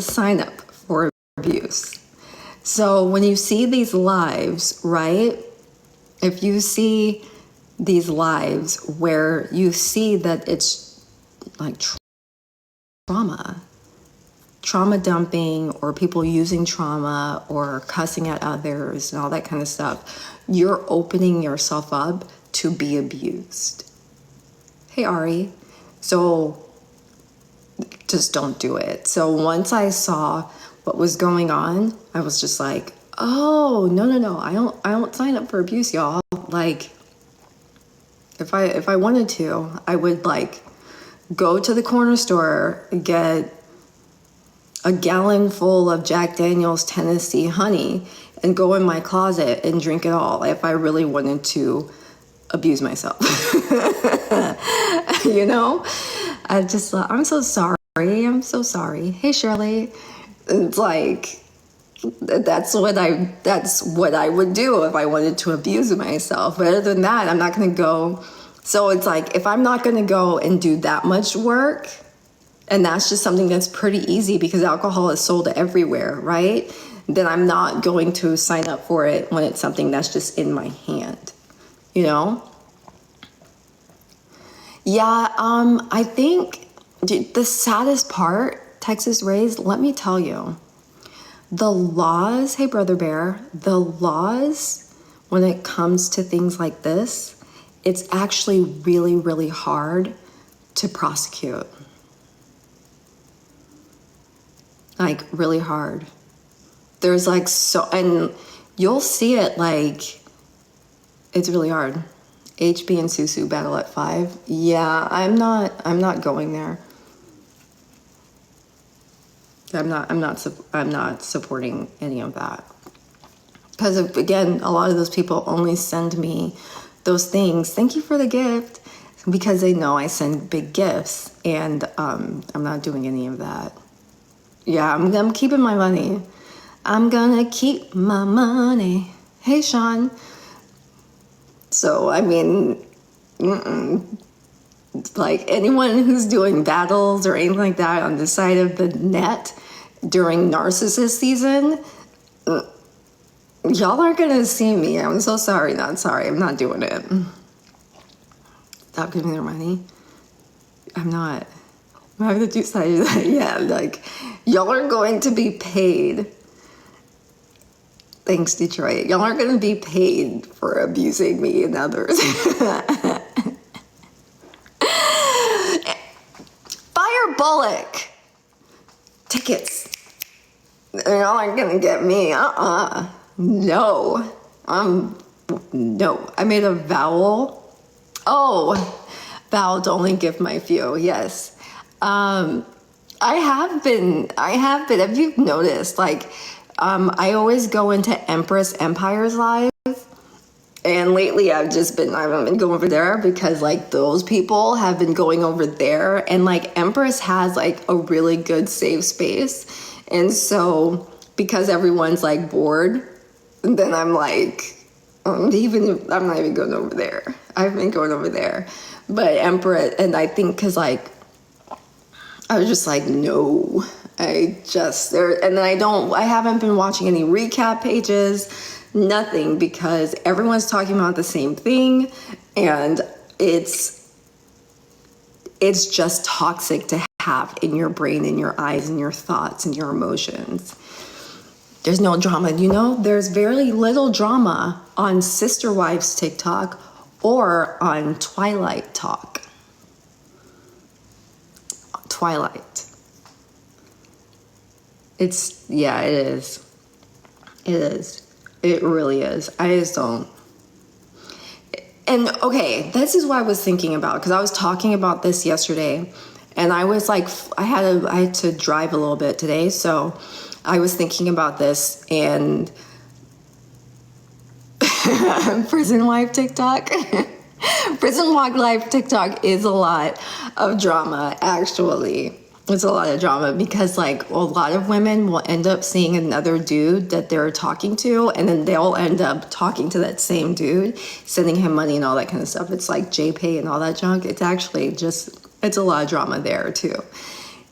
sign up for abuse. So when you see these lives, right? If you see these lives where you see that it's like trauma dumping, or people using trauma or cussing at others and all that kind of stuff, you're opening yourself up to be abused. Hey, Ari. So just don't do it. So once I saw what was going on, I was just like, oh, no. I don't sign up for abuse, y'all. Like, if I wanted to, I would like go to the corner store, get a gallon full of Jack Daniel's Tennessee honey and go in my closet and drink it all if I really wanted to abuse myself. You know? I'm so sorry. I'm so sorry. Hey, Shirley. It's like, that's what I would do if I wanted to abuse myself. But other than that, I'm not going to go. So it's like, if I'm not going to go and do that much work, and that's just something that's pretty easy because alcohol is sold everywhere, right? Then I'm not going to sign up for it when it's something that's just in my hand, you know? Yeah, I think the saddest part, Texas Raised, let me tell you, the laws, hey Brother Bear, the laws when it comes to things like this, it's actually really, really hard to prosecute. Like, really hard. There's like and you'll see it, like, it's really hard. HB and Susu battle at 5. Yeah, I'm not going there. I'm not supporting any of that. Because again, a lot of those people only send me those things. Thank you for the gift. Because they know I send big gifts, and I'm not doing any of that. Yeah, I'm keeping my money. I'm gonna keep my money. Hey, Sean. So, I mean, like anyone who's doing battles or anything like that on the side of the net during narcissist season, y'all aren't gonna see me. I'm so sorry, not sorry. I'm not doing it. Stop giving their money. I'm not. I have the two sides of that. Yeah, like, y'all are going to be paid. Thanks, Detroit. Y'all aren't going to be paid for abusing me and others. Fire Bullock. Tickets. Y'all aren't going to get me. No. No. I made a vow. Oh, vow to only give my few. Yes. I have been, if you've noticed, like, I always go into Empress Empires Live, and lately I haven't been going over there because, like, those people have been going over there, and, like, Empress has, like, a really good safe space, and so, because everyone's, like, bored, then I'm like, I'm not even going over there. I've been going over there, but Empress, and I think because, like, I was just like, no, I haven't been watching any recap pages, nothing, because everyone's talking about the same thing, and it's just toxic to have in your brain, in your eyes, in your thoughts, and your emotions. There's no drama, there's very little drama on Sister Wives TikTok or on Twilight Talk. Twilight. It is. It really is. I just don't. And okay, this is what I was thinking about, because I was talking about this yesterday, and I was like, I had to drive a little bit today, so I was thinking about this, and Prison Wife TikTok. Prison Walk Live TikTok is a lot of drama, actually. It's a lot of drama because, like, a lot of women will end up seeing another dude that they're talking to, and then they'll end up talking to that same dude, sending him money and all that kind of stuff. It's like JPay and all that junk. It's actually it's a lot of drama there, too.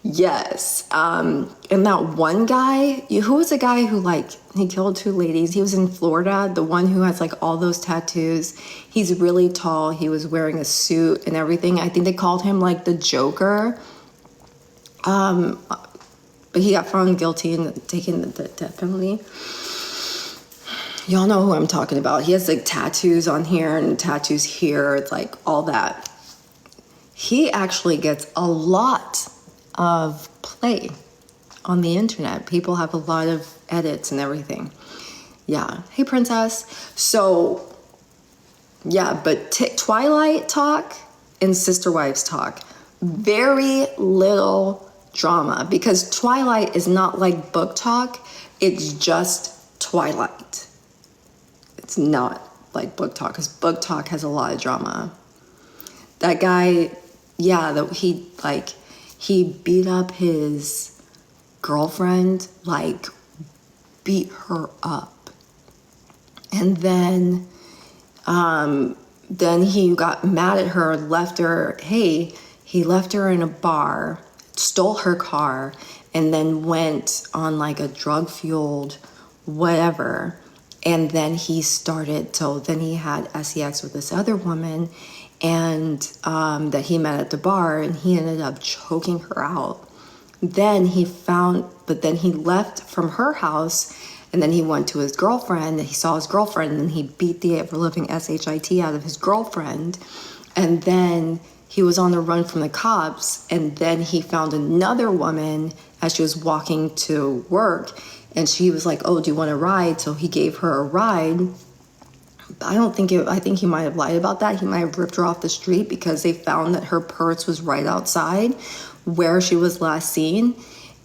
Yes. And that one guy, who was the guy who like, he killed 2 ladies. He was in Florida, the one who has like all those tattoos. He's really tall. He was wearing a suit and everything. I think they called him like the Joker. But he got found guilty and taken the death penalty. Y'all know who I'm talking about. He has like tattoos on here and tattoos here. It's like all that. He actually gets a lot of play on the internet. People have a lot of edits and everything. Yeah. Hey, princess. So, yeah, but Twilight talk and Sister Wives talk. Very little drama because Twilight is not like book talk. It's just Twilight. It's not like book talk because book talk has a lot of drama. That guy, yeah, he beat up his girlfriend, like beat her up. And then he got mad at her, left her, he left her in a bar, stole her car, and then went on like a drug-fueled whatever. And then he had sex with this other woman and that he met at the bar, and he ended up choking her out. Then he left from her house, and then he went to his girlfriend, and he saw his girlfriend, and he beat the ever-living shit out of his girlfriend. And then he was on the run from the cops, and then he found another woman as she was walking to work, and she was like, oh, do you want a ride? So he gave her a ride. I think he might have lied about that. He might have ripped her off the street because they found that her purse was right outside where she was last seen.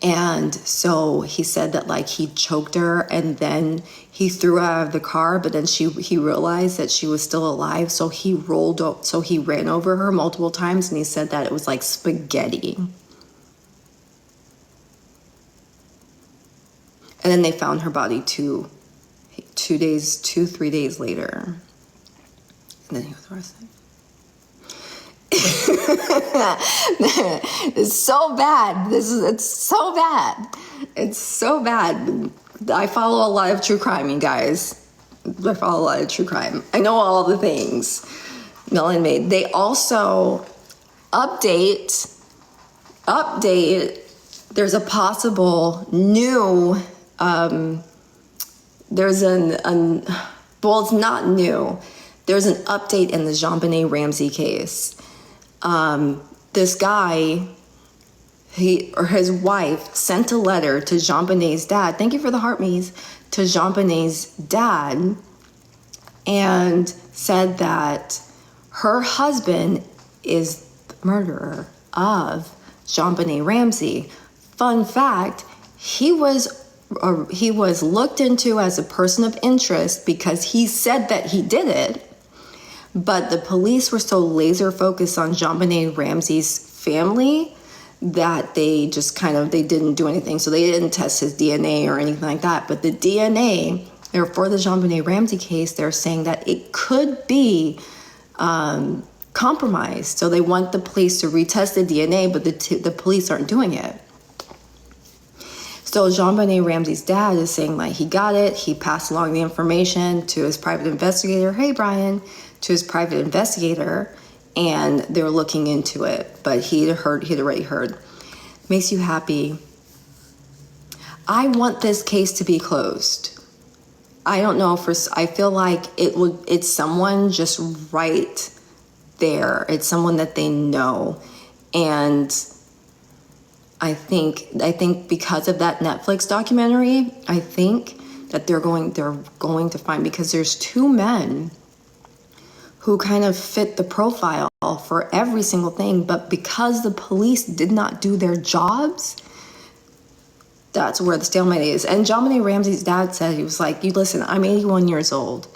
And so he said that like he choked her and then he threw her out of the car, but then he realized that she was still alive. So he ran over her multiple times, and he said that it was like spaghetti. And then they found her body 3 days later. And then he was arrested. It's so bad. It's so bad. It's so bad. I follow a lot of true crime, you guys. I follow a lot of true crime. I know all the things Melon made. They also update. There's a possible new. It's not new. There's an update in the JonBenét Ramsey case. This guy, his wife sent a letter to JonBenét's dad. Thank you for the heart me's. To JonBenét's dad, and said that her husband is the murderer of JonBenét Ramsey. Fun fact: he was looked into as a person of interest because he said that he did it. But the police were so laser focused on JonBenét Ramsey's family that they just they didn't do anything. So they didn't test his DNA or anything like that. But the DNA, for the JonBenét Ramsey case, they're saying that it could be compromised. So they want the police to retest the DNA, but the police aren't doing it. So JonBenét Ramsey's dad is saying he got it. He passed along the information to his private investigator. Hey, Brian. To his private investigator, and they're looking into it, but he'd already heard. Makes you happy. I want this case to be closed. I don't know I feel like it's someone just right there. It's someone that they know. And I think because of that Netflix documentary, I think that they're going to find, because there's 2 men who kind of fit the profile for every single thing, but because the police did not do their jobs, that's where the stalemate is. And JonBenét Ramsey's dad said, he was like, listen, I'm 81 years old,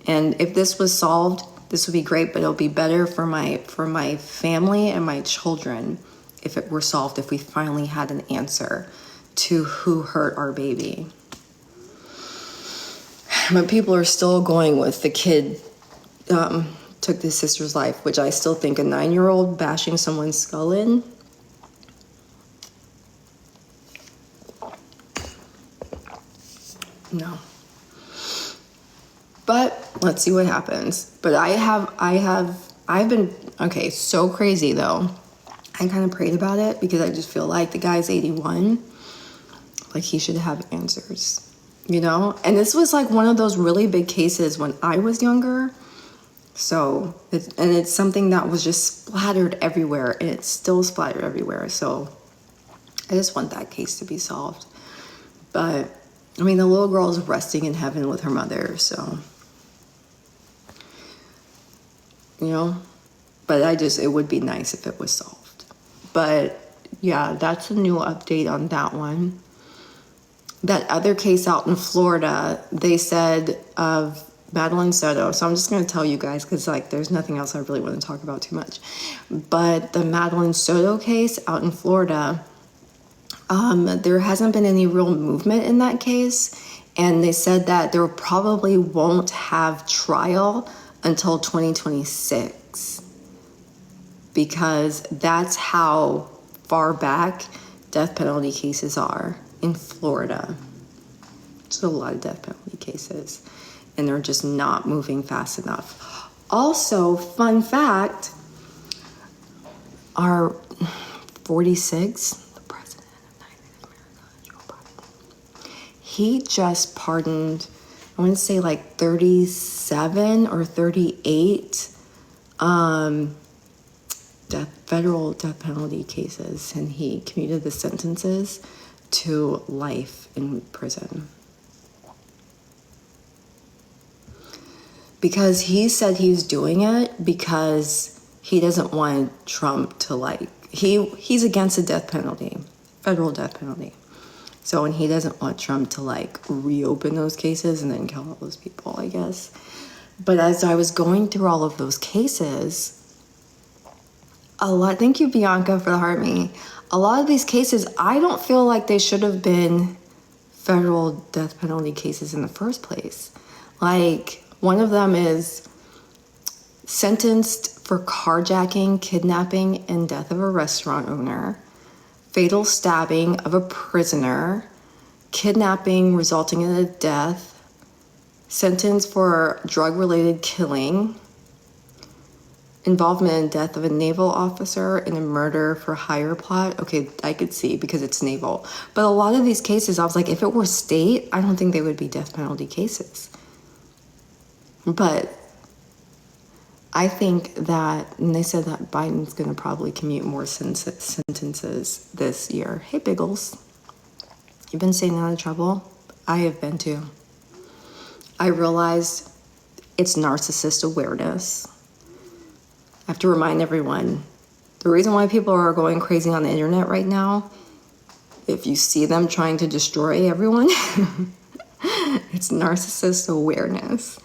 and if this was solved, this would be great, but it'll be better for my family and my children if it were solved, if we finally had an answer to who hurt our baby. But people are still going with the kid took his sister's life, which I still think a 9-year-old bashing someone's skull in. No. But let's see what happens. But I've been, okay, so crazy though. I kind of prayed about it because I just feel like the guy's 81. Like he should have answers, you know? And this was like one of those really big cases when I was younger. So, it's something that was just splattered everywhere, and it's still splattered everywhere. So I just want that case to be solved. But I mean, the little girl is resting in heaven with her mother, so, you know, but it would be nice if it was solved. But yeah, that's a new update on that one. That other case out in Florida, they said of Madeline Soto. So I'm just going to tell you guys because like there's nothing else I really want to talk about too much. But the Madeline Soto case out in Florida, there hasn't been any real movement in that case. And they said that there probably won't have trial until 2026 because that's how far back death penalty cases are in Florida. There's a lot of death penalty cases, and they're just not moving fast enough. Also, fun fact, our 46, the president of America, Joe Biden, he just pardoned, I want to say like 37 or 38 federal death penalty cases, and he commuted the sentences to life in prison. Because he said he's doing it because he doesn't want Trump to like, he's against the death penalty, federal death penalty. So, and he doesn't want Trump to like reopen those cases and then kill all those people, I guess. But as I was going through all of those cases, thank you, Bianca, for the heart me. A lot of these cases, I don't feel like they should have been federal death penalty cases in the first place. Like, one of them is sentenced for carjacking, kidnapping, and death of a restaurant owner, fatal stabbing of a prisoner, kidnapping resulting in a death, sentence for drug-related killing, involvement in death of a naval officer, and a murder for hire plot. Okay, I could see because it's naval. But a lot of these cases, I was like, if it were state, I don't think they would be death penalty cases. But I think that, and they said that Biden's going to probably commute more sentences this year. Hey, Biggles. You've been staying out of trouble? I have been too. I realized it's narcissist awareness. I have to remind everyone, the reason why people are going crazy on the internet right now, if you see them trying to destroy everyone, it's narcissist awareness.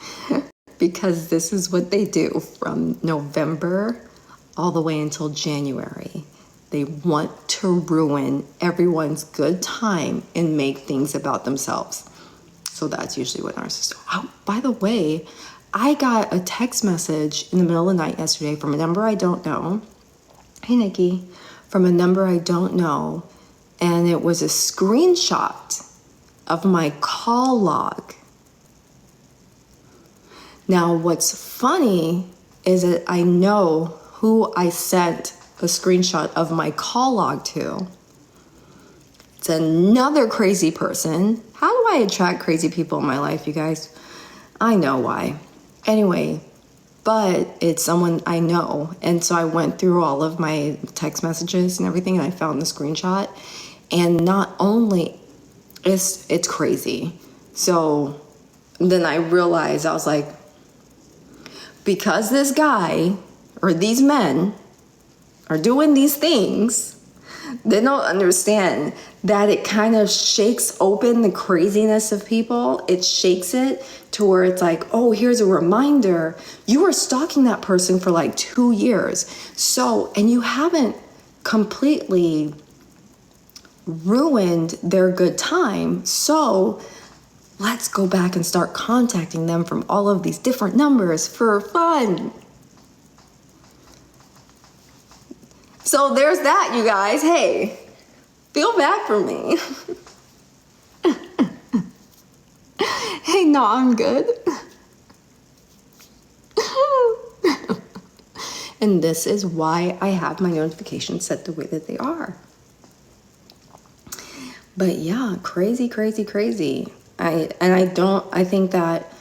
Because this is what they do from November all the way until January. They want to ruin everyone's good time and make things about themselves. So that's usually what narcissists do. Oh, by the way, I got a text message in the middle of the night yesterday from a number I don't know. Hey, Nikki. From a number I don't know. And it was a screenshot of my call log. Now, what's funny is that I know who I sent a screenshot of my call log to. It's another crazy person. How do I attract crazy people in my life, you guys? I know why. Anyway, but it's someone I know. And so I went through all of my text messages and everything, and I found the screenshot. And not only, it's crazy. So then I realized, I was like, because this guy or these men are doing these things, they don't understand that it kind of shakes open the craziness of people. It shakes it to where it's like, oh, here's a reminder. You were stalking that person for like 2 years. So, and you haven't completely ruined their good time. So let's go back and start contacting them from all of these different numbers for fun. So there's that, you guys. Hey, feel bad for me. No, I'm good. And this is why I have my notifications set the way that they are. But yeah, crazy, crazy, crazy. I think that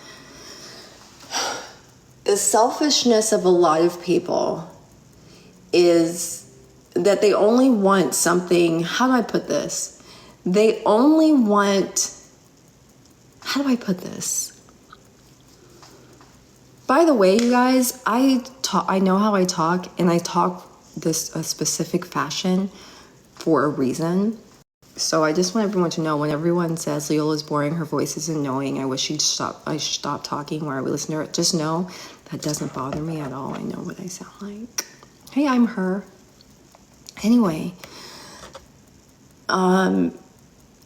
the selfishness of a lot of people is that they only want something. How do I put this? They only want, how do I put this? By the way, you guys, I know how I talk, and I talk this a specific fashion for a reason. So I just want everyone to know, when everyone says Leola's boring, her voice is annoying, I should stop talking where I would listen to her, just know that doesn't bother me at all. I know what I sound like. Hey, I'm her. Anyway,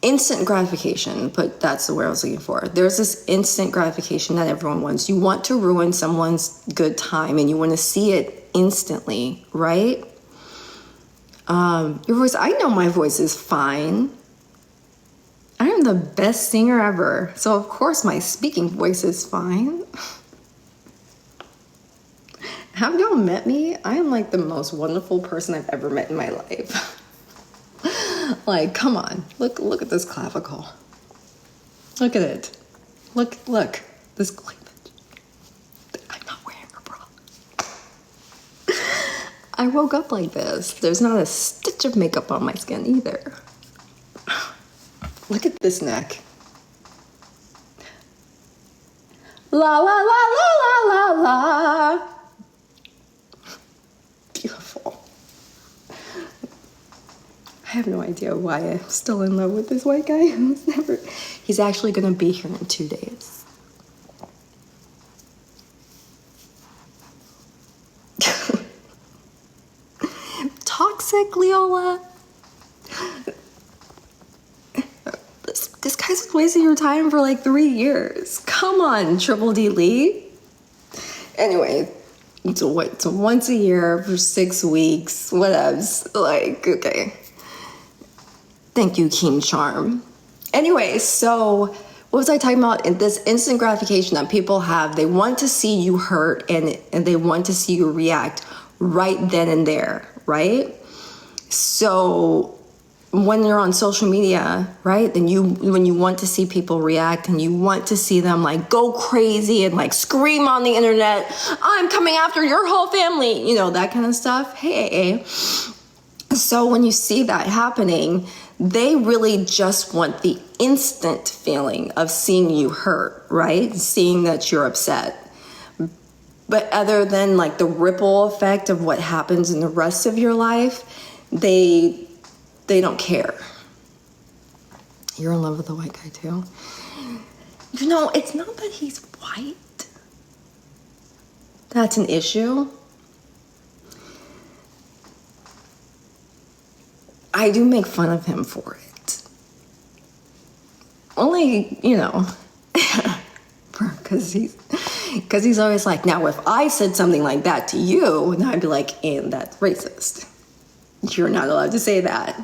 instant gratification, but that's the word I was looking for. There's this instant gratification that everyone wants. You want to ruin someone's good time, and you want to see it instantly, right? Your voice, I know my voice is fine. I am the best singer ever. So of course my speaking voice is fine. Have y'all met me? I am like the most wonderful person I've ever met in my life. Like, come on. Look at this clavicle. Look at it. Look. This cleavage. I'm not wearing a bra. I woke up like this. There's not a stitch of makeup on my skin either. Look at this neck. La la la la la la la. Beautiful. I have no idea why I'm still in love with this white guy. He's actually gonna be here in 2 days. Toxic, Leola. This guy's wasting your time for like 3 years. Come on, Triple D Lee. Anyway, so once a year for 6 weeks, whatevs. Like, okay. Thank you, King Charm. Anyway, so what was I talking about? This instant gratification that people have. They want to see you hurt, and they want to see you react right then and there, right? So when you're on social media, right, then when you want to see people react, and you want to see them like go crazy and like scream on the internet, I'm coming after your whole family, you know, that kind of stuff. Hey. So when you see that happening, they really just want the instant feeling of seeing you hurt, right? Seeing that you're upset. But other than like the ripple effect of what happens in the rest of your life, they don't care. You're in love with the white guy too? You know, it's not that he's white that's an issue. I do make fun of him for it. Only, you know, because he's always like, now if I said something like that to you, then I'd be like, and that's racist. You're not allowed to say that.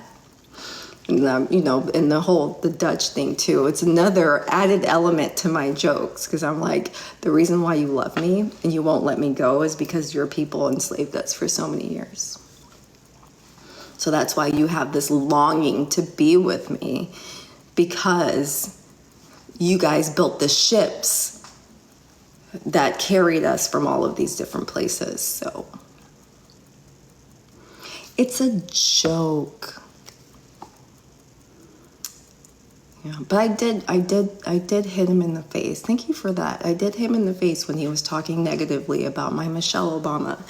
And, you know, and the Dutch thing too, it's another added element to my jokes, because I'm like, the reason why you love me and you won't let me go is because your people enslaved us for so many years. So that's why you have this longing to be with me, because you guys built the ships that carried us from all of these different places. So it's a joke. Yeah, but I did hit him in the face. Thank you for that. I did hit him in the face when he was talking negatively about my Michelle Obama.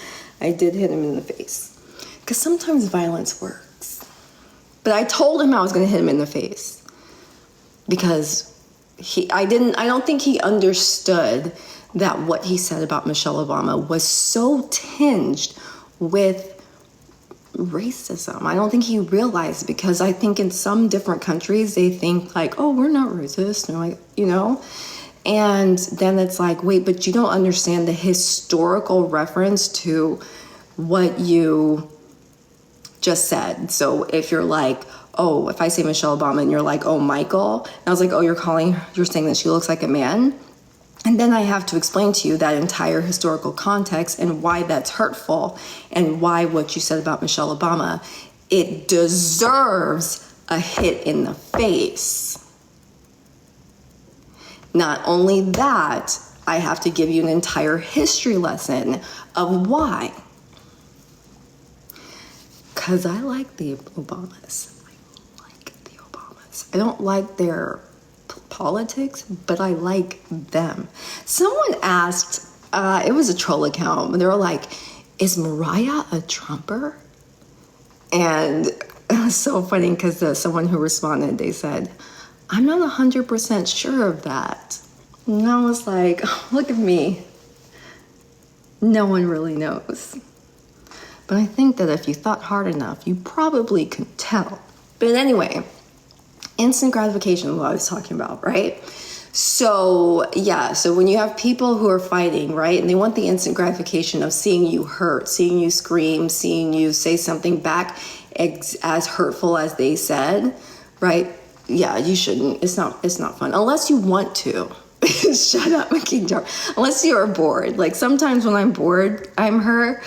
I did hit him in the face. Because sometimes violence works. But I told him I was going to hit him in the face. Because I don't think he understood that what he said about Michelle Obama was so tinged with racism. I don't think he realized, because I think in some different countries they think like, oh, we're not racist, and like, you know, and then it's like, wait, but you don't understand the historical reference to what you just said. So if you're like, oh, if I say Michelle Obama and you're like, oh, Michael. And I was like, oh, you're saying that she looks like a man? And then I have to explain to you that entire historical context and why that's hurtful and why what you said about Michelle Obama, it deserves a hit in the face. Not only that, I have to give you an entire history lesson of why. Because I like the Obamas. I don't like their politics, but I like them. Someone asked, it was a troll account, but they were like, is Mariah a Trumper? And it was so funny because someone who responded, they said, I'm not 100% sure of that. And I was like, oh, look at me. No one really knows. But I think that if you thought hard enough, you probably could tell. But anyway, instant gratification is what I was talking about, right? So yeah, so when you have people who are fighting, right, and they want the instant gratification of seeing you hurt, seeing you scream, seeing you say something back as hurtful as they said, right? Yeah, you shouldn't. It's not fun unless you want to. Shut up, King Jar. Unless you are bored. Like sometimes when I'm bored, I'm her.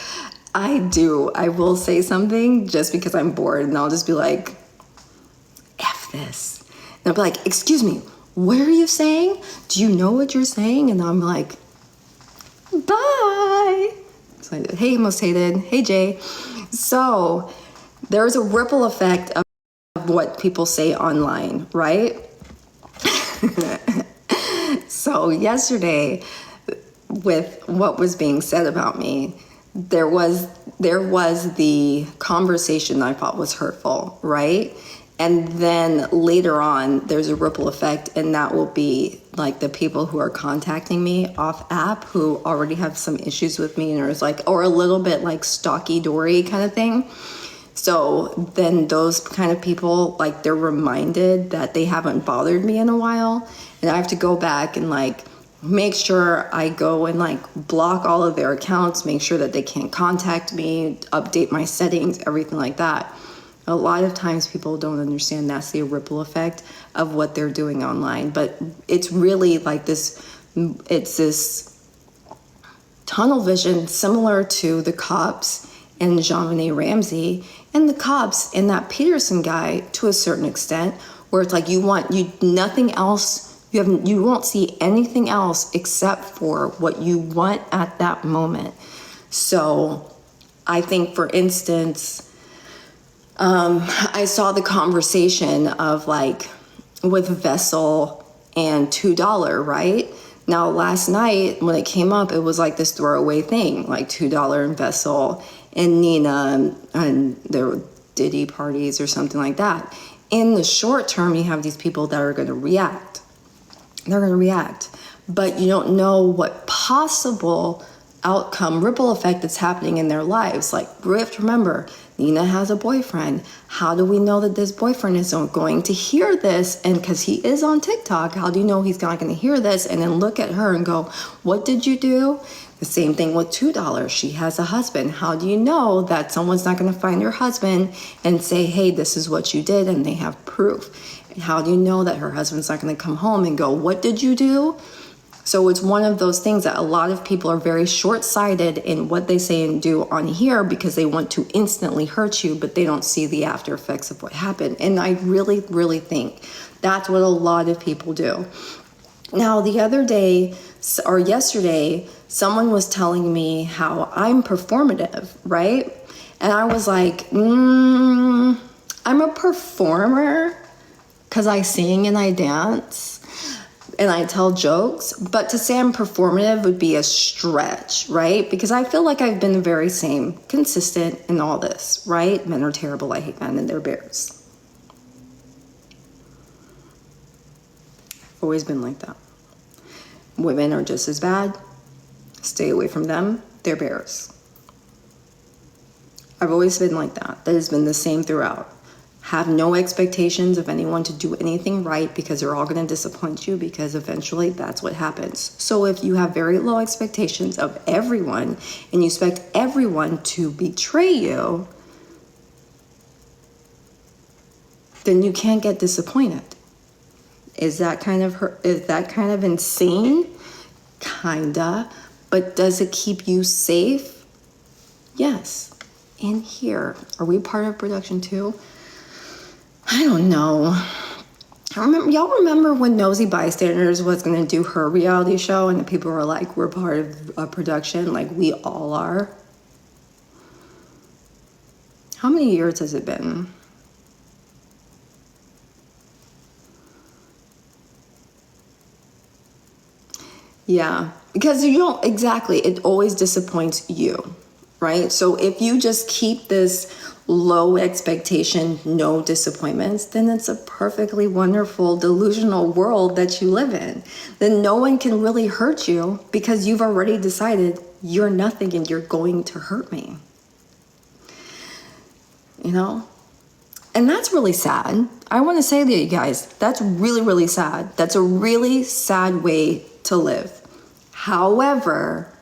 I will say something just because I'm bored, and I'll just be like, F this. And I'll be like, excuse me, what are you saying? Do you know what you're saying? And I'm like, bye. So hey, Most Hated. Hey, Jay. So there's a ripple effect of what people say online, right? So yesterday, with what was being said about me, there was the conversation I thought was hurtful, right? And then later on, there's a ripple effect, and that will be like the people who are contacting me off app who already have some issues with me and or a little bit like stalky Dory kind of thing. So then those kind of people, like, they're reminded that they haven't bothered me in a while, and I have to go back and like make sure I go and like block all of their accounts, make sure that they can't contact me, update my settings, everything like that. A lot of times people don't understand that's the ripple effect of what they're doing online. But it's really like this tunnel vision similar to the cops and JonBenet Ramsey and the cops and that Peterson guy to a certain extent, where it's like you nothing else. You won't see anything else except for what you want at that moment. So I think, for instance, I saw the conversation of like with Vessel and $2, right? Now, last night when it came up, it was like this throwaway thing, like $2 and Vessel and Nina and their Diddy parties or something like that. In the short term, you have these people that are going to react. They're going to react, but you don't know what possible outcome, ripple effect that's happening in their lives. Like, remember, Nina has a boyfriend. How do we know that this boyfriend isn't going to hear this? And because he is on TikTok, how do you know he's not going to hear this and then look at her and go, what did you do? The same thing with $2. She has a husband. How do you know that someone's not going to find her husband and say, hey, this is what you did, and they have proof? And how do you know that her husband's not going to come home and go, what did you do? So it's one of those things that a lot of people are very short-sighted in what they say and do on here because they want to instantly hurt you, but they don't see the after effects of what happened. And I really, really think that's what a lot of people do. Now, the other day or yesterday, someone was telling me how I'm performative, right? And I was like, I'm a performer because I sing and I dance and I tell jokes, but to say I'm performative would be a stretch, right? Because I feel like I've been the very same, consistent in all this, right? Men are terrible, I hate men, and they're bears. Always been like that. Women are just as bad. Stay away from them. They're bears. I've always been like that. That has been the same throughout. Have no expectations of anyone to do anything right because they're all going to disappoint you, because eventually that's what happens. So if you have very low expectations of everyone and you expect everyone to betray you, then you can't get disappointed. Is that kind of insane? Kinda. But does it keep you safe? Yes. And here, are we part of production too? I don't know. Y'all remember when Nosy Bystanders was going to do her reality show and the people were like, we're part of a production, like we all are? How many years has it been? Yeah, because you don't, exactly, it always disappoints you, right? So if you just keep this low expectation, no disappointments, then it's a perfectly wonderful, delusional world that you live in. Then no one can really hurt you because you've already decided you're nothing and you're going to hurt me. You know? And that's really sad. I want to say to you guys, that's really, really sad. That's a really sad way to live. However,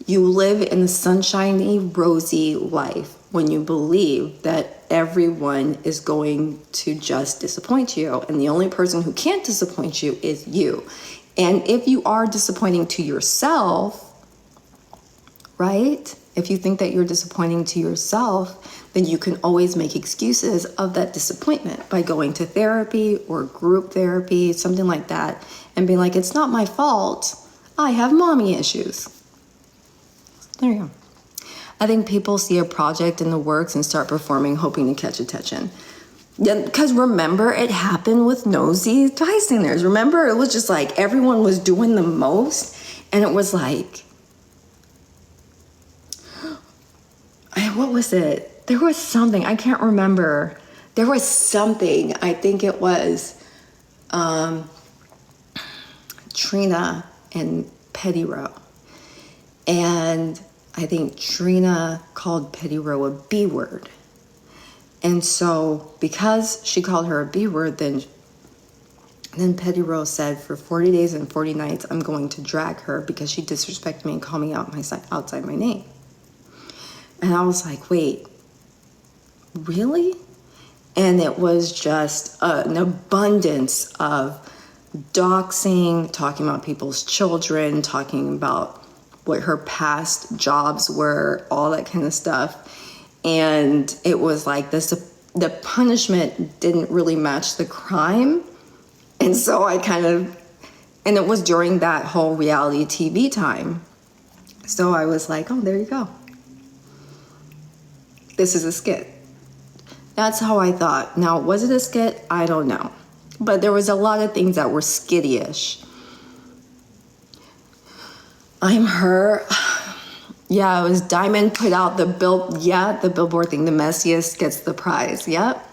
you live in a sunshiny, rosy life when you believe that everyone is going to just disappoint you. And the only person who can't disappoint you is you. And if you are disappointing to yourself, right? If you think that you're disappointing to yourself, then you can always make excuses of that disappointment by going to therapy or group therapy, something like that, and being like, it's not my fault. I have mommy issues. There you go. I think people see a project in the works and start performing, hoping to catch attention. Yeah, because remember, it happened with Nosy Bystanders. Remember, it was just like everyone was doing the most, and it was like, what was it? There was something, I can't remember. There was something, I think it was Trina and Petty Row. And I think Trina called Petty Row a B word. And so because she called her a B word, then Petty Row said, for 40 days and 40 nights, I'm going to drag her because she disrespected me and called me out outside my name. And I was like, wait, really? And it was just an abundance of doxing, talking about people's children, talking about what her past jobs were, all that kind of stuff. And it was like the punishment didn't really match the crime. And so and it was during that whole reality TV time. So I was like, oh, there you go. This is a skit. That's how I thought. Now, was it a skit? I don't know. But there was a lot of things that were skitty-ish. I'm her. Yeah, it was Diamond put out the billboard thing. The messiest gets the prize. Yep.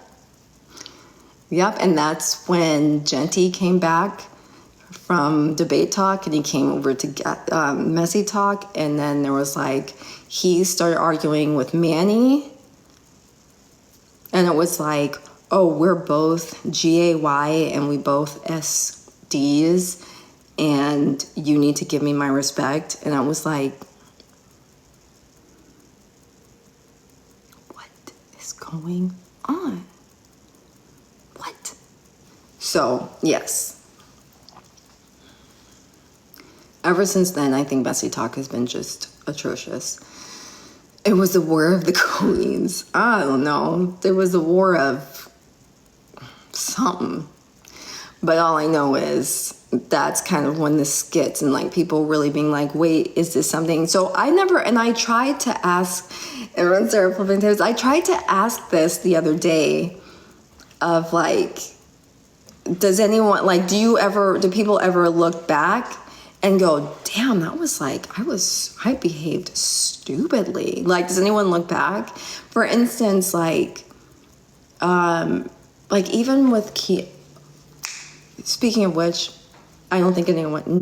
And that's when Genty came back from Debate Talk and he came over to get Messy Talk. And then there was like, he started arguing with Manny. And it was like, oh, we're both GAY and we both SDs and you need to give me my respect. And I was like, what is going on? What? So, yes. Ever since then, I think Messy Talk has been just atrocious. It was the war of the queens. I don't know. There was a war of something. But all I know is that's kind of when the skits and like people really being like, wait, is this something? So I tried to ask, everyone's there flipping times. I tried to ask this the other day of like, does anyone, like, do people ever look back and go, damn, that was like, I behaved stupidly. Like, does anyone look back? For instance, like even with speaking of which, I don't think anyone